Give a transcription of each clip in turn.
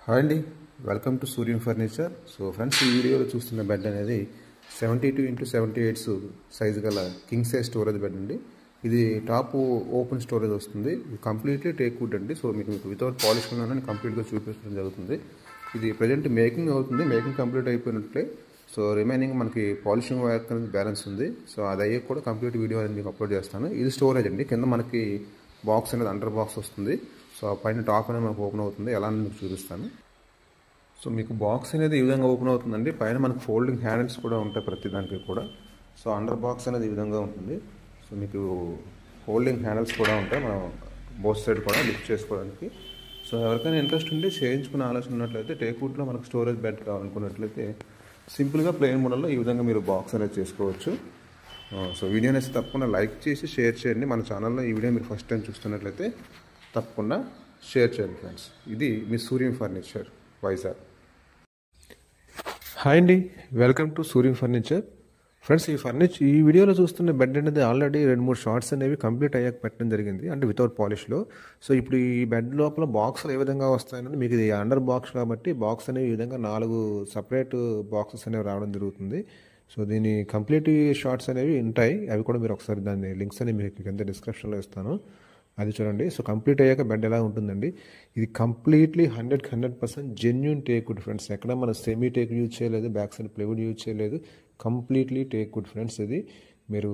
Hi అండి, welcome to Suryam furniture. So friends, ఈ వీడియోలో చూస్తున్న బెడ్ అనేది 72x78 సైజు గల కింగ్ సైజ్ స్టోరేజ్ బెడ్ అండి. ఇది టాప్ ఓపెన్ స్టోరేజ్ వస్తుంది. కంప్లీట్లీ టేక్ వుడ్ అండి. సో మీకు వితౌట్ పాలిష్ ఉన్నానని కంప్లీట్గా చూపించడం జరుగుతుంది. ఇది ప్రజెంట్ మేకింగ్ అవుతుంది. మేకింగ్ కంప్లీట్ అయిపోయినట్లే. సో రిమైనింగ్ మనకి పాలిషింగ్ వర్క్ అనేది బ్యాలెన్స్ ఉంది. సో అది అయ్యే కూడా కంప్లీట్ వీడియో అనేది మీకు అప్లోడ్ చేస్తాను. ఇది స్టోరేజ్ అండి. కింద మనకి బాక్స్ అనేది అండర్ బాక్స్ వస్తుంది. సో పైన టాప్ అనేది మనకు ఓపెన్ అవుతుంది. ఎలా అని మీకు చూపిస్తాను. సో మీకు బాక్స్ అనేది ఈ విధంగా ఓపెన్ అవుతుందండి. పైన మనకు ఫోల్డింగ్ హ్యాండిల్స్ కూడా ఉంటాయి ప్రతి దానికి కూడా. సో అండర్ బాక్స్ అనేది ఈ విధంగా ఉంటుంది. సో మీకు ఫోల్డింగ్ హ్యాండిల్స్ కూడా ఉంటాయి, మనం బోత్ సైడ్ కూడా లిఫ్ట్ చేసుకోవడానికి. సో ఎవరికైనా ఇంట్రెస్ట్ ఉండి చేయించుకునే ఆలోచన ఉన్నట్లయితే, టేక్వుడ్లో మనకు స్టోరేజ్ బెడ్ కావాలనుకున్నట్లయితే సింపుల్గా ప్లెయిన్ మోడల్లో ఈ విధంగా మీరు బాక్స్ అనేది చేసుకోవచ్చు. సో వీడియోని అయితే తప్పకుండా లైక్ చేసి షేర్ చేయండి. మన ఛానల్లో ఈ వీడియో మీరు ఫస్ట్ టైం చూస్తున్నట్లయితే తప్పకుండా షేర్ చేయండి ఫ్రెండ్స్. ఇది మీ సూర్యం ఫర్నిచర్, వైజాగ్. హాయ్ అండి, welcome to Suryam furniture. Friends, ఈ వీడియోలో చూస్తున్న బెడ్ అనేది ఆల్రెడీ 2-3 షార్ట్స్ అనేవి కంప్లీట్ అయ్యాక పెట్టడం జరిగింది, అంటే వితౌట్ పాలిష్లో. సో ఇప్పుడు ఈ బెడ్ లోపల బాక్సులు ఏ విధంగా వస్తాయని, మీకు ఇది అండర్ బాక్స్ కాబట్టి బాక్స్ అనేవి ఈ విధంగా 4 సపరేట్ బాక్సెస్ అనేవి రావడం జరుగుతుంది. సో దీని కంప్లీట్ షార్ట్స్ అనేవి ఉంటాయి. అవి కూడా మీరు ఒకసారి దాని లింక్స్ అనేవి మీకు కింద డిస్క్రిప్షన్లో ఇస్తాను, అది చూడండి. సో కంప్లీట్ అయ్యాక బెడ్ ఎలా ఉంటుందండి. ఇది కంప్లీట్లీ 100% జెన్యూన్ టేక్వుడ్ ఫ్రెండ్స్. ఎక్కడ మన సెమీ టేక్ యూజ్ చేయలేదు, బ్యాక్ సైడ్ ప్లైవుడ్ యూజ్ చేయలేదు, కంప్లీట్లీ టేక్వుడ్ ఫ్రెండ్స్. ఇది మీరు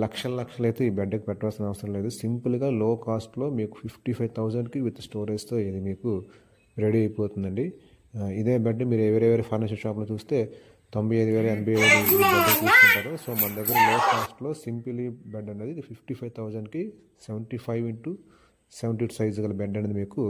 లక్షలు అయితే ఈ బెడ్కి పెట్టాల్సిన అవసరం లేదు. సింపుల్గా లో కాస్ట్లో మీకు 55,000కి విత్ స్టోరేజ్తో ఇది మీకు రెడీ అయిపోతుందండి. ఇదే బెడ్ మీరు వేరే ఫర్నిచర్ షాప్లో చూస్తే 95,000, 80,000 బెడ్ తీసుకుంటారు. సో మన దగ్గర లో కాస్ట్లో సింపుల్ బెడ్ అనేది 55,000కి 75x78 సైజు గల బెడ్ అనేది మీకు